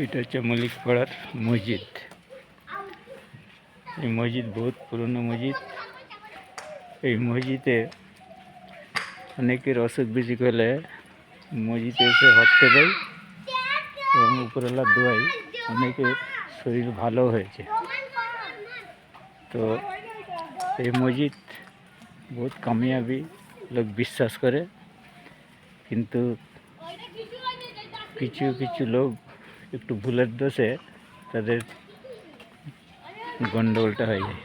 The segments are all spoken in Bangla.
এটা হচ্ছে মল্লিকপাড়ার মসজিদ। এই মসজিদ বহুত পুরনো মসজিদ। এই মসজিদে অনেকের অসুখ বিসুখ হলে মসজিদে এসে হত্যে দেয় এবং উপরওয়ালা দোয়ায় অনেকের শরীর ভালো হয়েছে। তো এই মসজিদ বহুত কামিয়াবি লোক বিশ্বাস করে, কিন্তু কিছু কিছু লোক একটু ভুলের দোষে তাদের গন্ডগোলটা হয়ে যায়।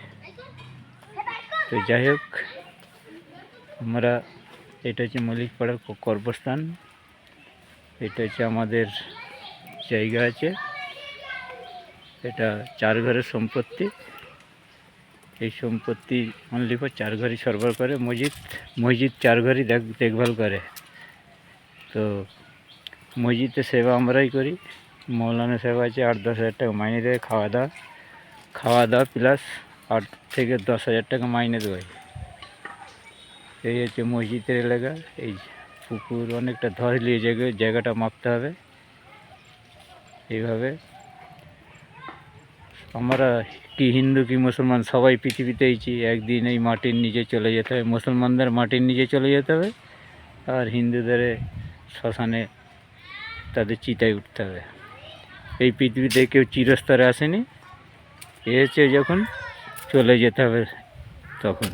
তো যাই হোক, আমরা এটা হচ্ছে মল্লিকপাড়ার কর্মস্থান। এটা হচ্ছে আমাদের জায়গা আছে, এটা 4 ঘরের সম্পত্তি। এই সম্পত্তি অনলি ফর 4 ঘরই সরবরাহ করে মসজিদ 4 ঘরই দেখভাল করে। তো মসজিদে সেবা আমরাই করি। মৌলানা সেবা আছে, 8-10 হাজার টাকা মাইনে দেয়। খাওয়া দাওয়া প্লাস 8 থেকে 10 হাজার টাকা মাইনে দেয়। এই হচ্ছে মসজিদের এলাকা। এই পুকুর অনেকটা ধরলে জায়গাটা মাপতে হবে। এইভাবে আমরা কি হিন্দু কি মুসলমান সবাই পৃথিবীতে এইছি, একদিন এই মাটির নিচে চলে যেতে হবে। মুসলমানদের মাটির নিচে চলে যেতে হবে, আর হিন্দুদের শ্মশানে তাদের চিতায় উঠতে হবে। এই পৃথিবীতে কেউ চিরস্তরে আসেনি, এসেছে যখন চলে যেতে হবে তখন।